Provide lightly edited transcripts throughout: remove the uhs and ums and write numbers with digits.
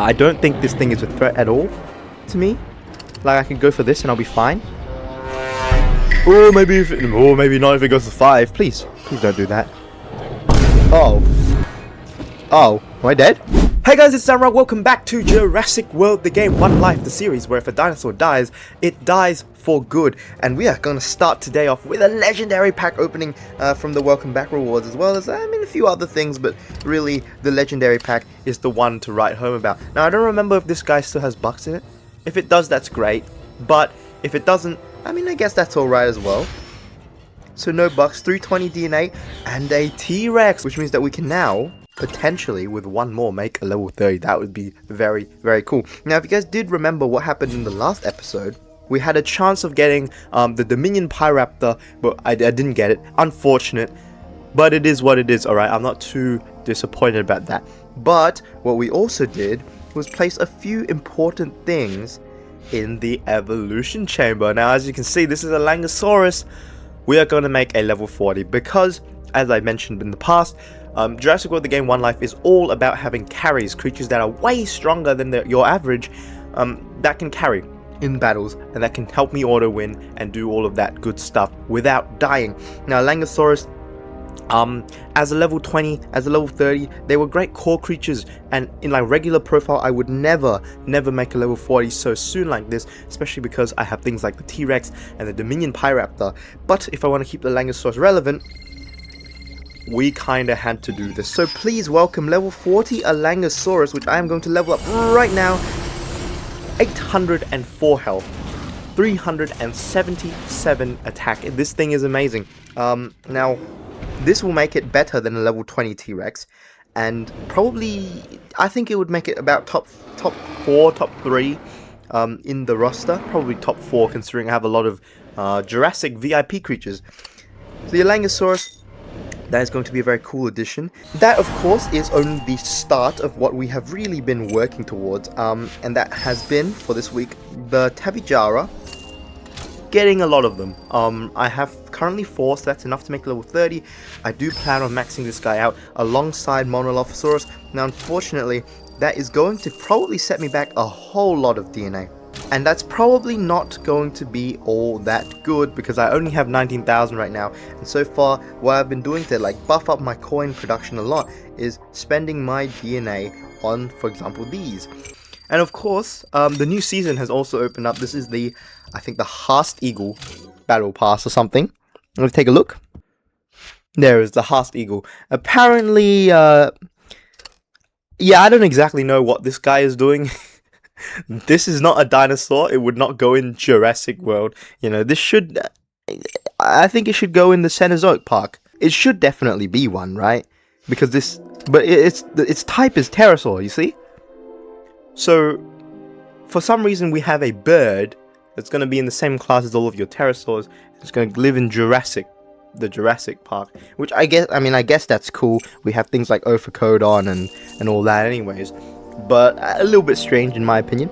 I don't think this thing is a threat at all to me. Like, I can go for this and I'll be fine. Or maybe not if it goes to 5. Please don't do that. Oh, am I dead? Hey guys, it's Samra. Welcome back to Jurassic World The Game, One Life, the series where if a dinosaur dies, it dies for good. And we are going to start today off with a legendary pack opening from the welcome back rewards, as well as, a few other things, but really the legendary pack is the one to write home about. Now, I don't remember if this guy still has bucks in it. If it does, that's great. But if it doesn't, I guess that's alright as well. So no bucks, 320 DNA, and a T-Rex, which means that we can now potentially, with one more, make a level 30. That would be very, very cool. Now, if you guys did remember what happened in the last episode, we had a chance of getting the Dominion Pyraptor, but I didn't get it. Unfortunate, but it is what it is, alright? I'm not too disappointed about that. But what we also did was place a few important things in the evolution chamber. Now, as you can see, this is Alangasaurus. We are going to make a level 40 because, as I mentioned in the past, Jurassic World The Game One Life is all about having carries, creatures that are way stronger than your average, that can carry in battles, and that can help me auto win and do all of that good stuff without dying. Now, Alangasaurus, as a level 20, as a level 30, they were great core creatures, and in like regular profile I would never make a level 40 so soon like this, especially because I have things like the T-Rex and the Dominion Pyraptor. But if I want to keep the Alangasaurus relevant, we kinda had to do this. So please welcome level 40 Alangasaurus, which I am going to level up right now. 804 health, 377 attack. This thing is amazing. Now, this will make it better than a level 20 T-Rex, and probably, I think it would make it about top 4, top 3 in the roster. Probably top 4, considering I have a lot of Jurassic VIP creatures. So the Alangasaurus, that is going to be a very cool addition. That, of course, is only the start of what we have really been working towards, and that has been, for this week, the Tabijara. Getting a lot of them. I have currently 4, so that's enough to make level 30. I do plan on maxing this guy out alongside Monolophosaurus. Now, unfortunately, that is going to probably set me back a whole lot of DNA. And that's probably not going to be all that good, because I only have 19,000 right now. And so far, what I've been doing to like buff up my coin production a lot is spending my DNA on, for example, these. And of course, the new season has also opened up. This is the, I think, the Haast Eagle Battle Pass or something. Let's take a look. There is the Haast Eagle. Apparently, yeah, I don't exactly know what this guy is doing. This is not a dinosaur. It would not go in Jurassic World. You know, this should, I think it should go in the Cenozoic Park. It should definitely be one, right? Because this, but its type is pterosaur, you see? So, for some reason, we have a bird that's going to be in the same class as all of your pterosaurs. It's going to live in the Jurassic Park, which I guess that's cool. We have things like Ophicodon and all that anyways, but a little bit strange in my opinion.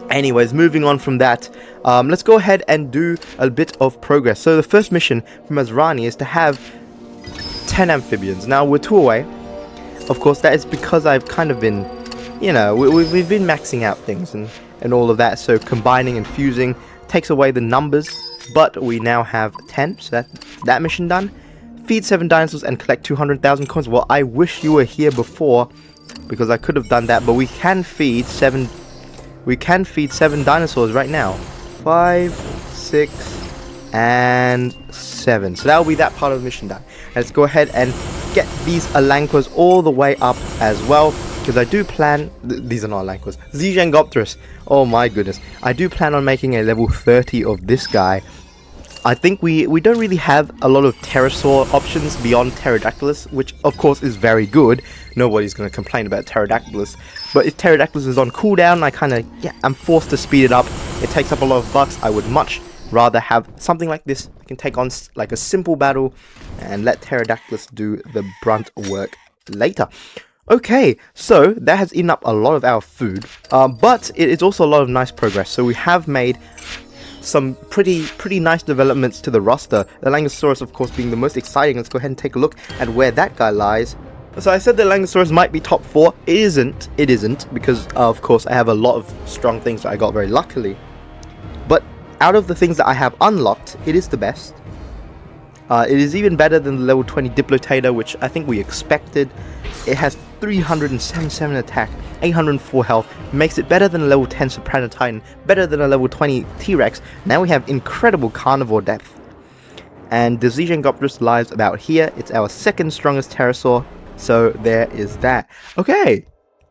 Anyways, moving on from that, let's go ahead and do a bit of progress. So the first mission from Azrani is to have 10 amphibians. Now, we're 2 away. Of course, that is because I've kind of been, you know, we've been maxing out things and all of that, so combining and fusing takes away the numbers, but we now have 10, so that mission done. Feed 7 dinosaurs and collect 200,000 coins. Well, I wish you were here before, because I could have done that, but we can feed 7 dinosaurs right now. 5, 6, and 7. So that will be that part of the mission done. Let's go ahead and get these Alanquas all the way up as well, because I do plan, these are not Alanquas, Zygengopterus, oh my goodness, I do plan on making a level 30 of this guy. I think we don't really have a lot of pterosaur options beyond Pterodactylus, which of course is very good. Nobody's going to complain about Pterodactylus, but if Pterodactylus is on cooldown, I'm forced to speed it up. It takes up a lot of bucks. I would much rather have something like this. I can take on like a simple battle and let Pterodactylus do the brunt work later. Okay, so that has eaten up a lot of our food, but it is also a lot of nice progress. So we have made some pretty nice developments to the roster. The Alangasaurus, of course, being the most exciting. Let's go ahead and take a look at where that guy lies. So I said the Alangasaurus might be top 4. It isn't, because of course I have a lot of strong things that I got very luckily. But out of the things that I have unlocked, it is the best. It is even better than the level 20 Diplotator, which I think we expected. It has 377 attack, 804 health, makes it better than a level 10 Soprano Titan, better than a level 20 T-Rex. Now we have incredible carnivore depth. And the Zengopterus lies about here. It's our second strongest pterosaur, so there is that. Okay,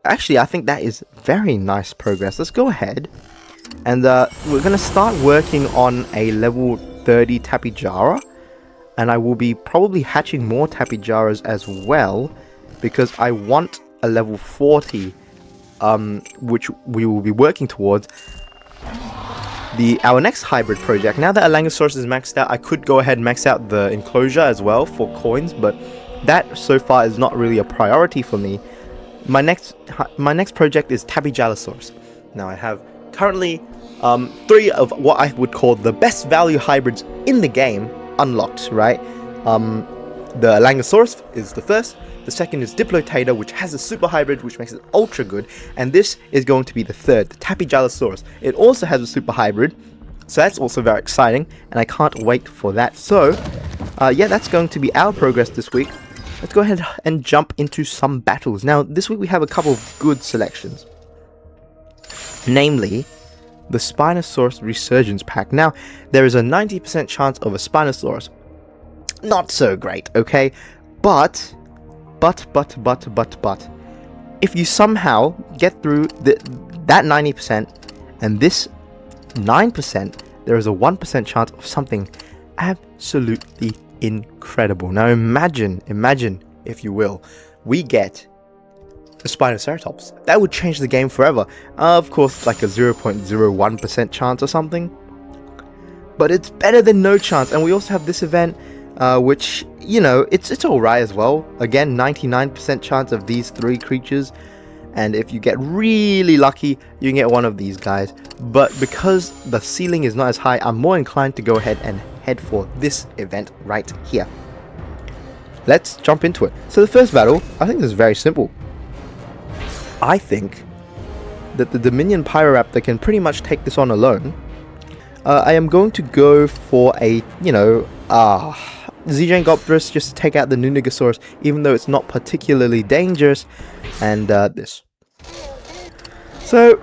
actually I think that is very nice progress. Let's go ahead and we're going to start working on a level 30 Tapijara. And I will be probably hatching more Tapijaras as well, because I want a level 40, which we will be working towards. Our next hybrid project. Now that Alangasaurus is maxed out, I could go ahead and max out the enclosure as well for coins, but that so far is not really a priority for me. My next project is Tapijalosaurus. Now I have currently 3 of what I would call the best value hybrids in the game unlocked, right? The Alangasaurus is the first. The second is Diplotator, which has a super hybrid, which makes it ultra good. And this is going to be the third, the Tapijalosaurus. It also has a super hybrid, so that's also very exciting, and I can't wait for that. So, yeah, that's going to be our progress this week. Let's go ahead and jump into some battles. Now, this week we have a couple of good selections. Namely, the Spinosaurus Resurgence Pack. Now, there is a 90% chance of a Spinosaurus. Not so great, okay? But, if you somehow get through that 90% and this 9%, there is a 1% chance of something absolutely incredible. Now imagine, if you will, we get a Spinoceratops. That would change the game forever. Of course, like a 0.01% chance or something. But it's better than no chance. And we also have this event, which, you know, it's alright as well. Again, 99% chance of these 3 creatures. And if you get really lucky, you can get one of these guys. But because the ceiling is not as high, I'm more inclined to go ahead and head for this event right here. Let's jump into it. So the first battle, I think this is very simple. I think that the Dominion Pyroraptor can pretty much take this on alone. I am going to go for a, you know, Zengopterus just to take out the Nunigasaurus, even though it's not particularly dangerous, and this. So,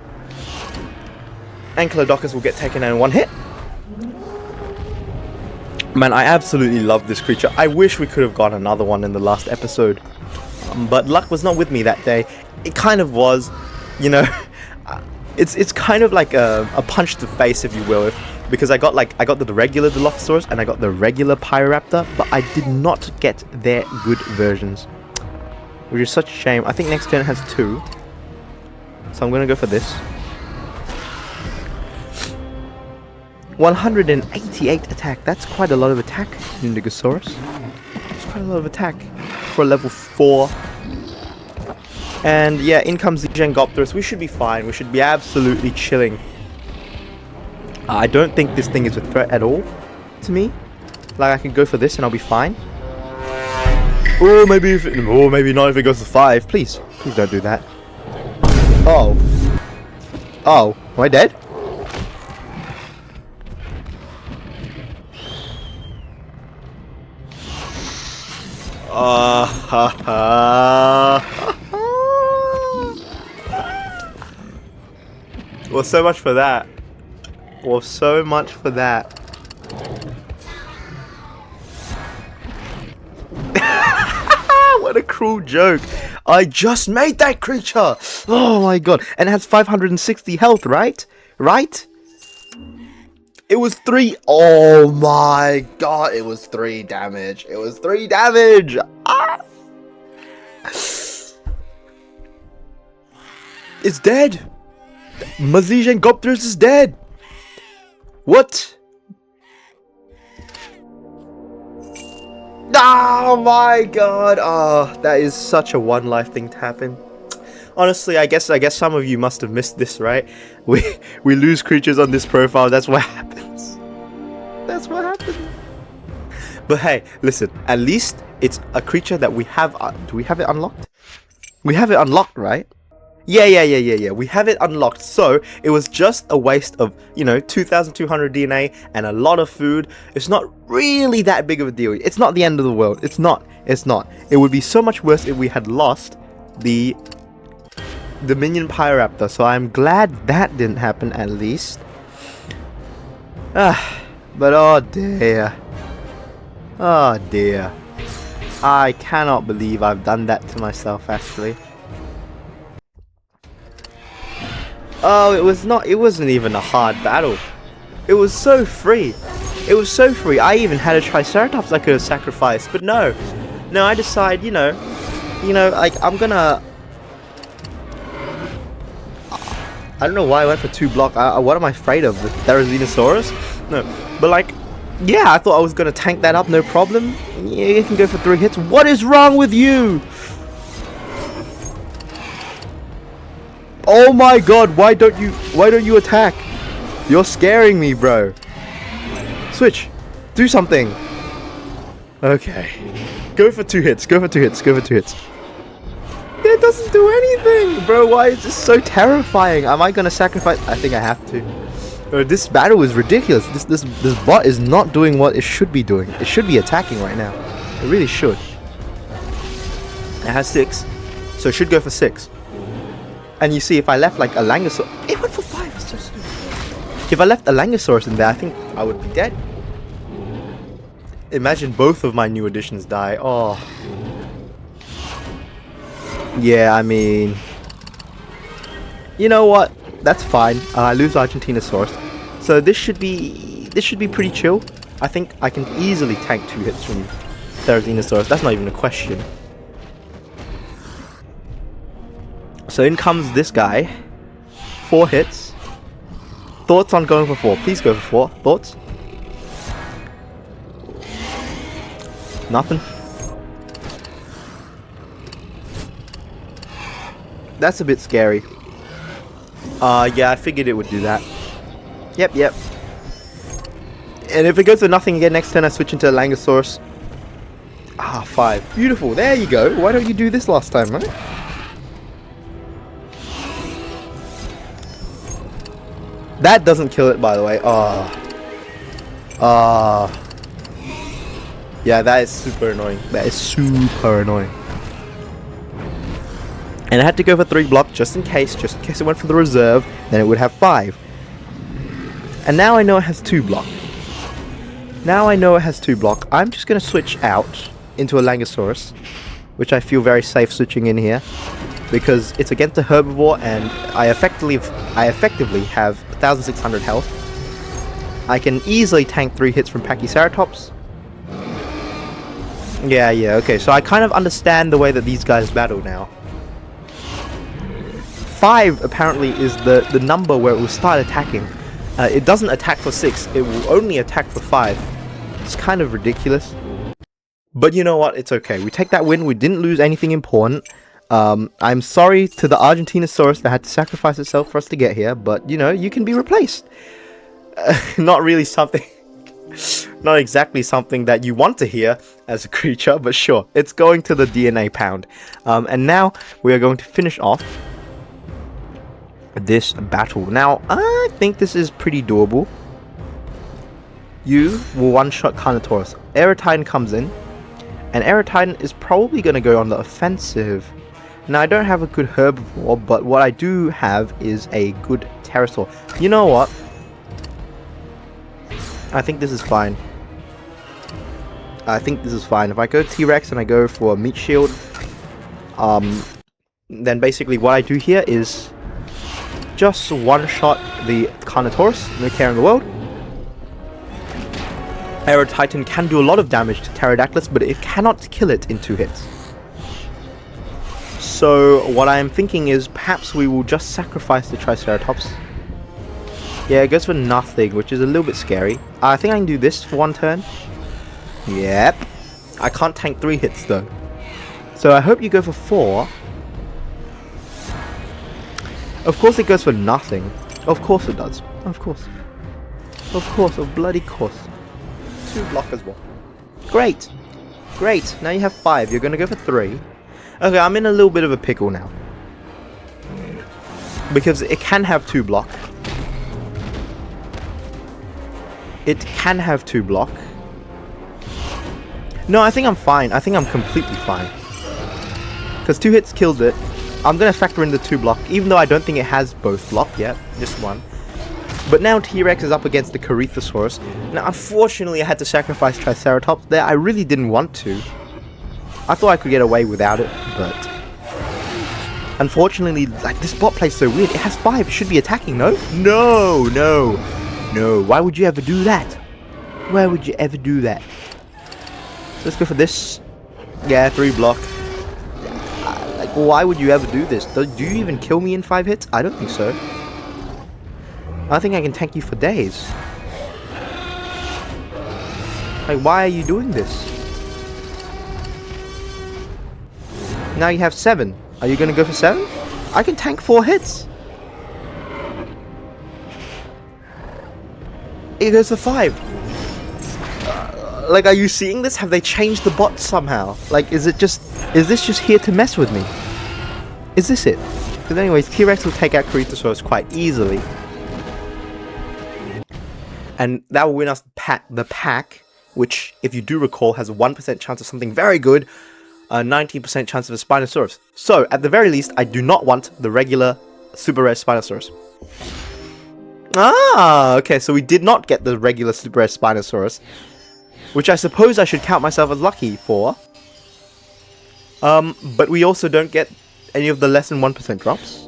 Ankylodocus will get taken out in one hit. Man, I absolutely love this creature. I wish we could have got another one in the last episode, but luck was not with me that day. It kind of was, you know. It's kind of like a punch to the face, if you will, because I got the regular Dilophosaurus and I got the regular Pyroraptor, but I did not get their good versions, which is such a shame. I think next turn has 2, so I'm gonna go for this. 188 attack. That's quite a lot of attack, Nunigasaurus. It's quite a lot of attack for a level 4. And yeah, in comes the Zengopterus. We should be fine. We should be absolutely chilling. I don't think this thing is a threat at all to me. Like, I can go for this and I'll be fine. Oh, maybe not if it goes to 5. Please don't do that. Oh, am I dead? Well, so much for that. Well, so much for that. What a cruel joke. I just made that creature. Oh my god. And it has 560 health, right? Right? It was 3. Oh my god. It was 3 damage. It was 3 damage. Ah! It's dead. Zengopterus is dead. What? Oh my god. Oh, that is such a one life thing to happen. Honestly, I guess some of you must have missed this, right? We lose creatures on this profile. That's what happens. That's what happens. But hey, listen, at least it's a creature that we have. Do we have it unlocked? We have it unlocked, right? Yeah. We have it unlocked. So it was just a waste of, 2,200 DNA and a lot of food. It's not really that big of a deal. It's not the end of the world. It's not. It would be so much worse if we had lost the minion Pyroraptor. So I'm glad that didn't happen at least. But oh dear. Oh dear. I cannot believe I've done that to myself actually. Oh, it wasn't even a hard battle. It was so free. I even had a Triceratops I could have sacrificed, but no, I decide, like I'm gonna. I don't know why I went for 2 block. What am I afraid of? The Alangasaurus? No, but like, yeah, I thought I was gonna tank that up, no problem. Yeah, you can go for 3 hits. What is wrong with you? Oh my god, why don't you attack? You're scaring me, bro. Switch. Do something. Okay. Go for 2 hits. It doesn't do anything, bro. Why is this so terrifying? Am I gonna sacrifice? I think I have to. Bro, this battle is ridiculous. This bot is not doing what it should be doing. It should be attacking right now. It really should. It has 6, so it should go for 6. And you see, if I left like Alangasaurus, it went for 5. It's so stupid. If I left Alangasaurus in there, I think I would be dead. Imagine both of my new additions die. Oh. Yeah, I mean, you know what? That's fine. I lose Argentinosaurus, so this should be pretty chill. I think I can easily tank 2 hits from Therizinosaurus. That's not even a question. So in comes this guy. 4 hits. Thoughts on going for 4? Please go for 4. Thoughts? Nothing. That's a bit scary. Yeah, I figured it would do that. Yep. And if it goes for nothing again next turn, I switch into Alangasaurus. 5. Beautiful. There you go. Why don't you do this last time, right? That doesn't kill it, by the way. Yeah, that is super annoying. And I had to go for 3 block just in case it went for the reserve, then it would have 5. And now I know it has 2 block. I'm just going to switch out into a Alangasaurus, which I feel very safe switching in here, because it's against a herbivore and I effectively have 1,600 health. I can easily tank 3 hits from Pachyceratops. Yeah, okay, so I kind of understand the way that these guys battle now. 5 apparently is the number where it will start attacking. It doesn't attack for 6, it will only attack for 5. It's kind of ridiculous. But you know what, it's okay. We take that win, we didn't lose anything important. I'm sorry to the Argentinosaurus that had to sacrifice itself for us to get here, but you can be replaced. Not really something... Not exactly something that you want to hear as a creature, but sure. It's going to the DNA pound. And now we are going to finish off this battle. Now, I think this is pretty doable. You will one-shot Carnotaurus. Aerotitan comes in, and Aerotitan is probably going to go on the offensive. Now, I don't have a good herbivore, but what I do have is a good pterosaur. You know what? I think this is fine. If I go T-Rex and I go for a meat shield, then basically what I do here is just one-shot the Carnotaurus, no care in the world. Aerotitan can do a lot of damage to Pterodactylus, but it cannot kill it in 2 hits. So what I am thinking is perhaps we will just sacrifice the Triceratops. Yeah, it goes for nothing, which is a little bit scary. I think I can do this for 1 turn. Yep. I can't tank 3 hits though. So I hope you go for 4. Of course it goes for nothing. Of course it does. Of course. Of bloody course. 2 block as well. Great. Great. Now you have 5. You're going to go for 3. Okay, I'm in a little bit of a pickle now. Because it can have 2 block. It can have 2 block. No, I think I'm fine. I think I'm completely fine. Because 2 hits kills it. I'm going to factor in the 2 block, even though I don't think it has both block yet. Just 1. But now T-Rex is up against the Corythosaurus. Now, unfortunately, I had to sacrifice Triceratops there. I really didn't want to. I thought I could get away without it, but... Unfortunately, like, this bot plays so weird. It has 5. It should be attacking, no? No, no, no. Why would you ever do that? Why would you ever do that? Let's go for this. Yeah, 3 block. Like, why would you ever do this? Do you even kill me in 5 hits? I don't think so. I think I can tank you for days. Like, why are you doing this? Now you have 7. Are you going to go for 7? I can tank 4 hits. It goes for 5. Like, are you seeing this? Have they changed the bot somehow? Like, is this just here to mess with me? Is this it? Because anyways, T-Rex will take out Corythosaurus quite easily. And that will win us the pack, which, if you do recall, has a 1% chance of something very good, a 19% chance of a Spinosaurus. So, at the very least, I do not want the regular super rare Spinosaurus. Ah, okay, so we did not get the regular super rare Spinosaurus, which I suppose I should count myself as lucky for. But we also don't get any of the less than 1% drops.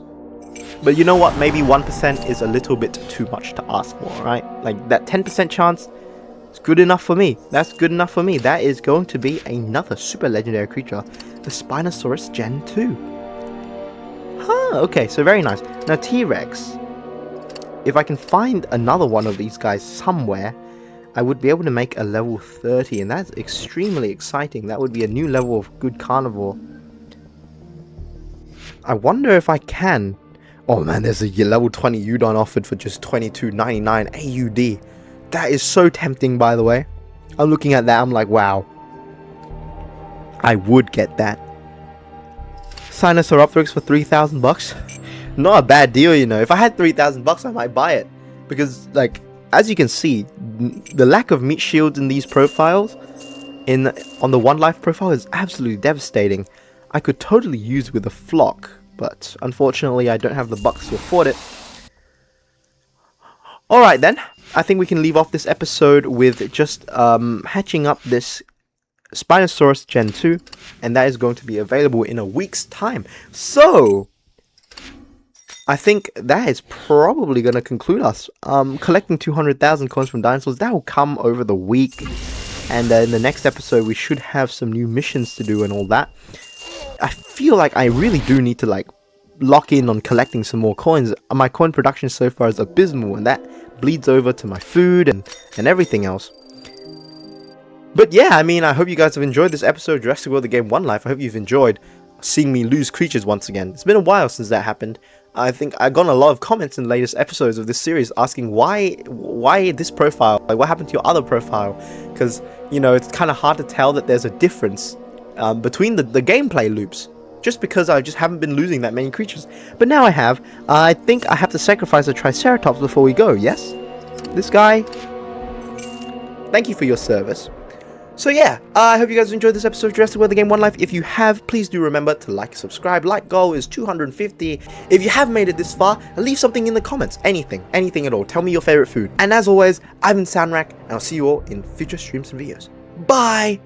But you know what? Maybe 1% is a little bit too much to ask for, right? Like, that 10% chance is good enough for me. That's good enough for me. That is going to be another super legendary creature. The Spinosaurus Gen 2. Huh, okay, so very nice. Now, T-Rex. If I can find another one of these guys somewhere, I would be able to make a level 30, and that's extremely exciting. That would be a new level of good carnivore. I wonder if I can. Oh man, there's a level 20 Udon offered for just $22.99 AUD. That is so tempting, by the way. I'm looking at that, I'm like, wow. I would get that. Sinosauropteryx for 3,000 bucks. Not a bad deal, you know. If I had 3,000 bucks, I might buy it. Because, like, as you can see, the lack of meat shields in these profiles, on the One Life profile, is absolutely devastating. I could totally use with a flock, but unfortunately I don't have the bucks to afford it. Alright then, I think we can leave off this episode with just hatching up this Spinosaurus Gen 2, and that is going to be available in a week's time. So, I think that is probably going to conclude us. Collecting 200,000 coins from dinosaurs, that will come over the week. And in the next episode, we should have some new missions to do and all that. I feel like I really do need to, like, lock in on collecting some more coins. My coin production so far is abysmal, and that bleeds over to my food and everything else. But yeah, I mean, I hope you guys have enjoyed this episode of Jurassic World The Game One Life. I hope you've enjoyed seeing me lose creatures once again. It's been a while since that happened. I think I got a lot of comments in the latest episodes of this series asking why this profile, like what happened to your other profile, because, you know, it's kind of hard to tell that there's a difference between the gameplay loops, just because I just haven't been losing that many creatures. But now I have. I think I have to sacrifice a Triceratops before we go, yes? This guy, thank you for your service. So yeah, I hope you guys enjoyed this episode of Jurassic World The Game One Life. If you have, please do remember to like, subscribe. Like goal is 250. If you have made it this far, leave something in the comments. Anything at all. Tell me your favorite food. And as always, I've been Soundrak, and I'll see you all in future streams and videos. Bye!